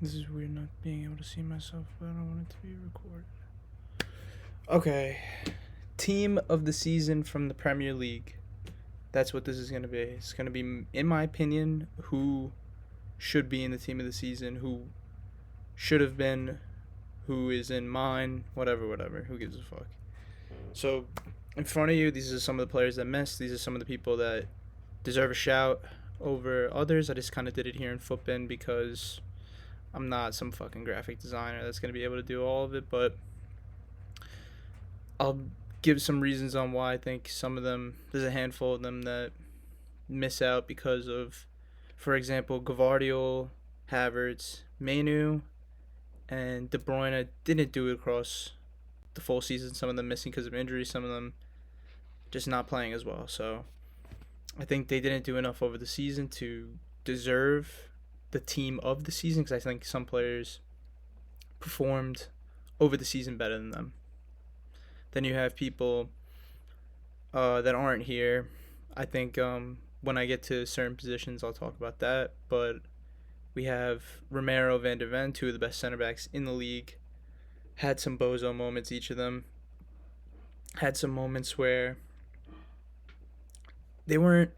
This is weird not being able to see myself, but I don't want it to be recorded. Okay. Team of the season from the Premier League. That's what this is going to be. It's going to be, in my opinion, who should be in the team of the season, who should have been, who is in mine, whatever. Who gives a fuck? So, in front of you, these are some of the players that missed. These are some of the people that deserve a shout over others. I just kind of did it here in Footbin because I'm not some fucking graphic designer that's going to be able to do all of it, but I'll give some reasons on why I think some of them, there's a handful of them that miss out because of, for example, Gavardiol, Havertz, Manu, and De Bruyne didn't do it across the full season. Some of them missing because of injury, some of them just not playing as well. So I think they didn't do enough over the season to deserve the team of the season because I think some players performed over the season better than them. Then you have people that aren't here. I think when I get to certain positions, I'll talk about that. But we have Romero, Van der Ven, two of the best center backs in the league. Had some bozo moments, each of them. Had some moments where they weren't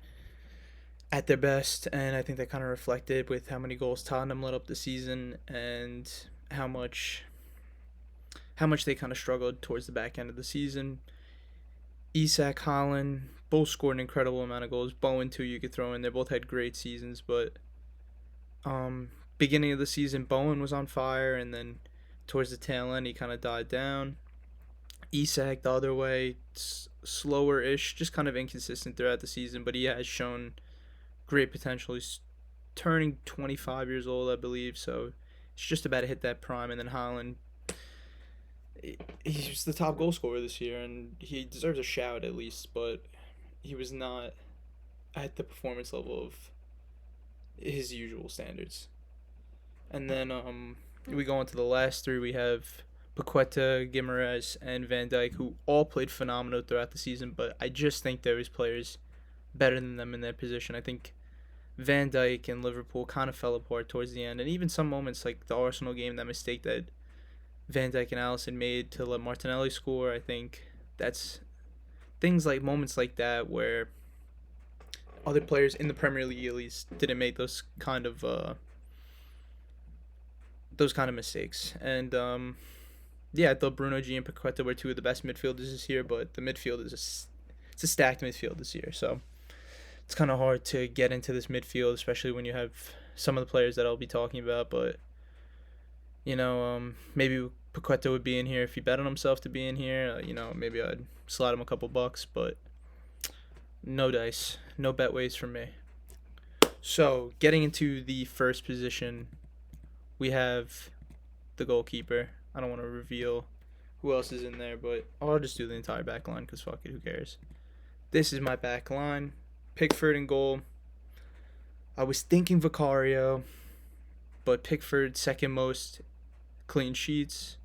at their best, and I think that kind of reflected with how many goals Tottenham let up the season and how much they kind of struggled towards the back end of the season. Isak, Holland, both scored an incredible amount of goals. Bowen too, you could throw in. They both had great seasons, but beginning of the season, Bowen was on fire, and then towards the tail end, he kind of died down. Isak the other way, slower-ish, just kind of inconsistent throughout the season, but he has shown great potential. He's turning 25 years old, I believe, so it's just about to hit that prime. And then Holland, he's the top goal scorer this year, and he deserves a shout at least, but he was not at the performance level of his usual standards. And then we go on to the last three. We have Paqueta, Guimaraes, and Van Dijk, who all played phenomenal throughout the season, but I just think there was players better than them in their position. I think Van Dijk and Liverpool kind of fell apart towards the end, and even some moments like the Arsenal game, that mistake that Van Dijk and Allison made to let Martinelli score. I think that's things like moments like that where other players in the Premier League at least didn't make those kind of mistakes. And yeah, I thought Bruno G and Paqueta were two of the best midfielders this year, but the midfield it's a stacked midfield this year, so it's kind of hard to get into this midfield, especially when you have some of the players that I'll be talking about. But maybe Paqueta would be in here if he bet on himself to be in here. Maybe I'd slide him a couple bucks, but no dice, no bet ways from me. So getting into the first position, we have the goalkeeper. I don't want to reveal who else is in there, but I'll just do the entire back line because fuck it, who cares? This is my back line. Pickford in goal. I was thinking Vicario, but Pickford second most clean sheets.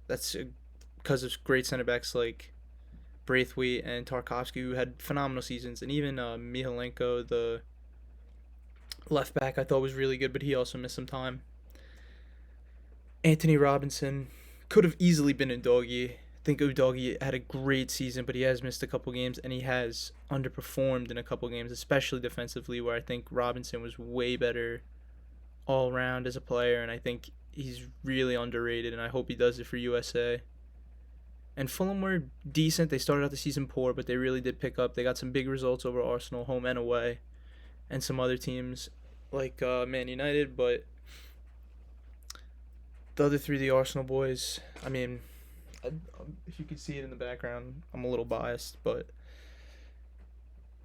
That's because of great center backs like Braithwaite and Tarkovsky, who had phenomenal seasons, and even Mihalenko, the left back, I thought was really good, but he also missed some time. Anthony Robinson could have easily been in Doggy. I think Udogi had a great season, but he has missed a couple games, and he has underperformed in a couple games, especially defensively, where I think Robinson was way better all around as a player, and I think he's really underrated, and I hope he does it for USA. And Fulham were decent. They started out the season poor, but they really did pick up. They got some big results over Arsenal, home and away, and some other teams like Man United, but the other three, the Arsenal boys, I mean, if you could see it in the background, I'm a little biased, but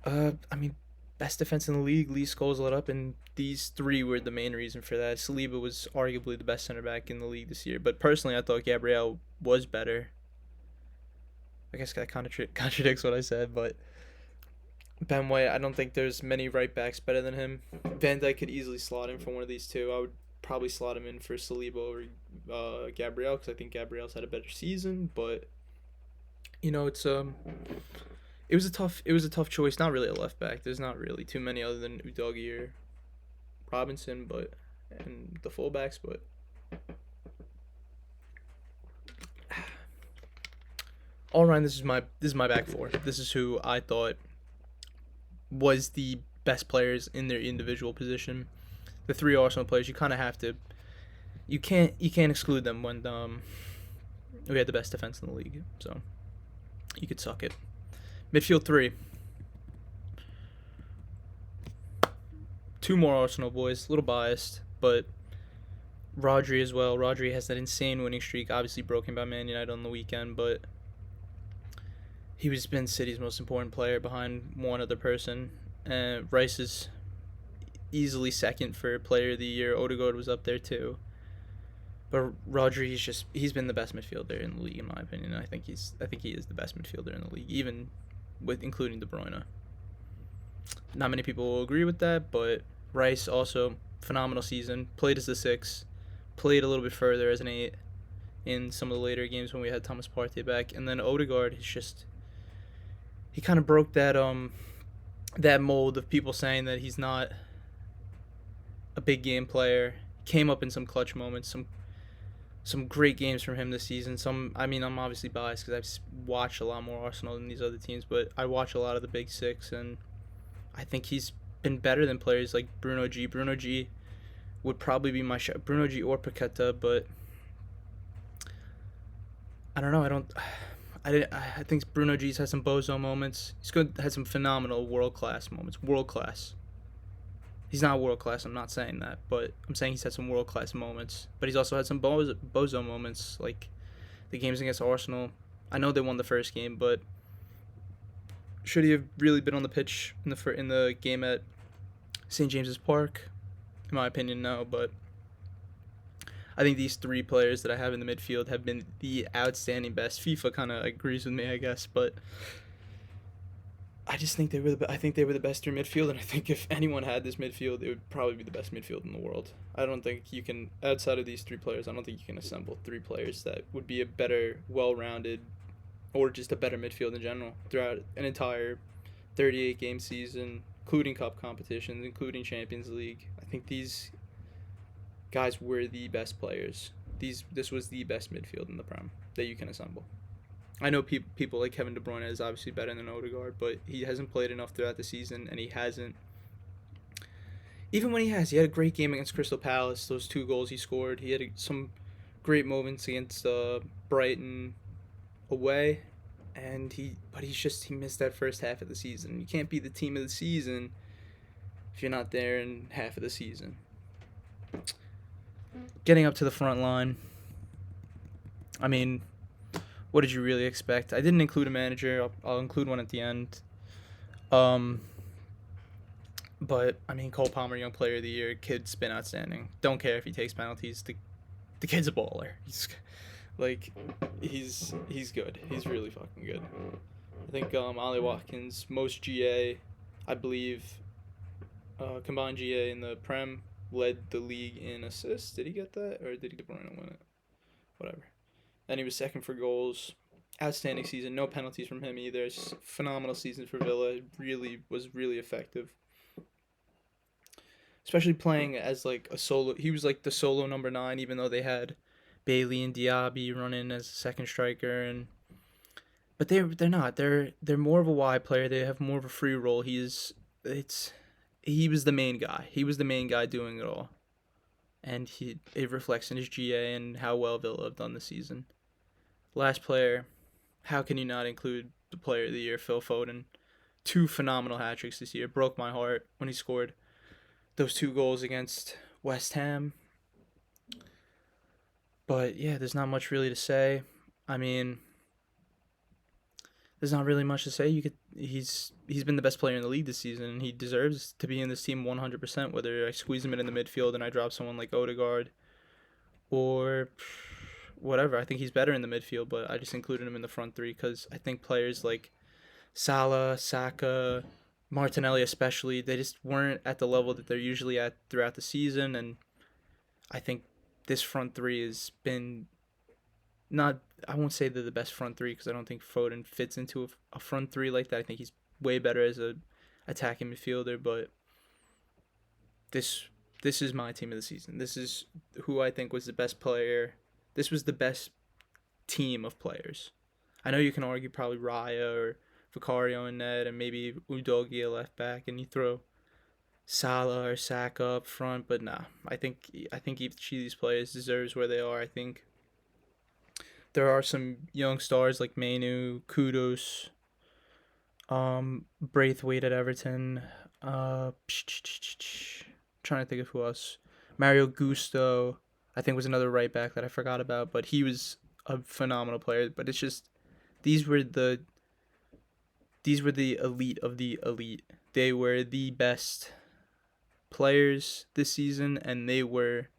I mean, best defense in the league, least goals let up, and these three were the main reason for that. Saliba was arguably the best center back in the league this year, but personally, I thought Gabriel was better. I guess that contradicts what I said, but Ben White, I don't think there's many right backs better than him. Van Dijk could easily slot in for one of these two. I would probably slot him in for Saliba over Gabriel because I think Gabriel's had a better season, but it's it was a tough choice. Not really a left back. There's not really too many other than Udogi or Robinson, but and the fullbacks, but all around, this is my back four. This is who I thought was the best players in their individual position. The three Arsenal players, you kind of have to, you can't exclude them when we had the best defense in the league. So you could suck it. Midfield three, two more Arsenal boys. A little biased, but Rodri as well. Rodri has that insane winning streak, obviously broken by Man United on the weekend, but he was been City's most important player behind one other person. Rice is easily second for Player of the Year. Odegaard was up there too. But Rodri, he's been the best midfielder in the league in my opinion. I think he is the best midfielder in the league, even with including De Bruyne. Not many people will agree with that, but Rice also phenomenal season. Played as the 6, played a little bit further as an 8 in some of the later games when we had Thomas Partey back, and then Odegaard is just, he kind of broke that mold of people saying that he's not a big game player. Came up in some clutch moments, some great games from him this season. I'm obviously biased because I've watched a lot more Arsenal than these other teams, but I watch a lot of the big 6, and I think he's been better than players like Bruno G. Bruno G would probably be my shot. Bruno G or Paqueta, but I don't know. I think Bruno G's had some bozo moments. He's had some phenomenal world class moments. World class. He's not world class. I'm not saying that, but I'm saying he's had some world class moments. But he's also had some bozo moments, like the games against Arsenal. I know they won the first game, but should he have really been on the pitch in the game at St. James's Park? In my opinion, no. But I think these three players that I have in the midfield have been the outstanding best. FIFA kind of agrees with me, I guess, but I just think I think they were the best through midfield, and I think if anyone had this midfield, it would probably be the best midfield in the world. I don't think you can, outside of these three players, I don't think you can assemble three players that would be a better, well-rounded, or just a better midfield in general throughout an entire 38-game season, including cup competitions, including Champions League. I think these guys were the best players. This was the best midfield in the Prem that you can assemble. I know people like Kevin De Bruyne is obviously better than Odegaard, but he hasn't played enough throughout the season, and he hasn't. Even when he had a great game against Crystal Palace. Those 2 goals he scored. He had some great moments against Brighton away, and he missed that first half of the season. You can't be the team of the season if you're not there in half of the season. Getting up to the front line. I mean, what did you really expect? I didn't include a manager. I'll include one at the end. But I mean, Cole Palmer, Young Player of the Year, kid's been outstanding. Don't care if he takes penalties. The kid's a baller. He's good. He's really fucking good. I think Ollie Watkins, most GA, I believe, combined GA in the Prem, led the league in assists. Did he get that, or did De Bruyne win it? Whatever. And he was second for goals. Outstanding season. No penalties from him either. Phenomenal season for Villa. Was really effective. Especially playing as like a solo. He was like the solo number 9, even though they had Bailey and Diaby running as a second striker. But they're not. They're more of a wide player. They have more of a free role. He was the main guy. He was the main guy doing it all. And it reflects in his GA and how well Villa have done this season. Last player, how can you not include the Player of the Year, Phil Foden? 2 phenomenal hat-tricks this year. Broke my heart when he scored those 2 goals against West Ham. But yeah, there's not much really to say. I mean, there's not really much to say. He's been the best player in the league this season, and he deserves to be in this team 100%, whether I squeeze him in the midfield and I drop someone like Odegaard or whatever. I think he's better in the midfield, but I just included him in the front 3 because I think players like Salah, Saka, Martinelli especially, they just weren't at the level that they're usually at throughout the season, and I think this front 3 has been not, I won't say they're the best front 3 because I don't think Foden fits into a front 3 like that. I think he's way better as a attacking midfielder, but this this is my team of the season. This is who I think was the best player. This was the best team of players. I know you can argue probably Raya or Vicario in net and maybe Udogie a left back, and you throw Salah or Saka up front, but nah. I think each of these players deserves where they are. I think there are some young stars like Manu, Kudos, Braithwaite at Everton. Trying to think of who else. Mario Gusto, I think was another right back that I forgot about, but he was a phenomenal player. But it's just these were the elite of the elite. They were the best players this season, and they were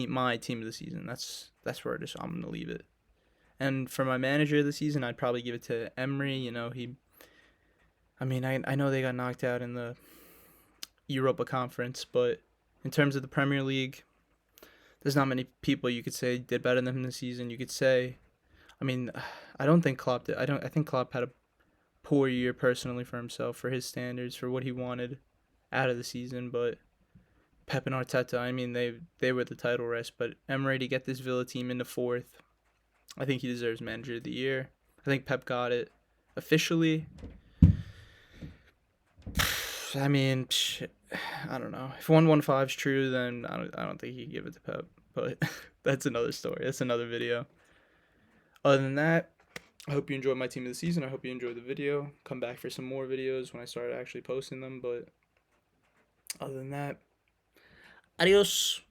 my team of the season. That's where I'm gonna leave it. And for my manager of the season, I'd probably give it to Emery. I know they got knocked out in the Europa Conference, but in terms of the Premier League, there's not many people you could say did better than him this season. You could say, I mean, I don't think Klopp did. I think Klopp had a poor year personally for himself, for his standards, for what he wanted out of the season. But Pep and Arteta, I mean, they were the title race. But Emery to get this Villa team into fourth, I think he deserves Manager of the Year. I think Pep got it officially. I mean, I don't know. If 115 is true, then I don't think he can give it to Pep. But that's another story. That's another video. Other than that, I hope you enjoyed my team of the season. I hope you enjoyed the video. Come back for some more videos when I start actually posting them. But other than that, adios.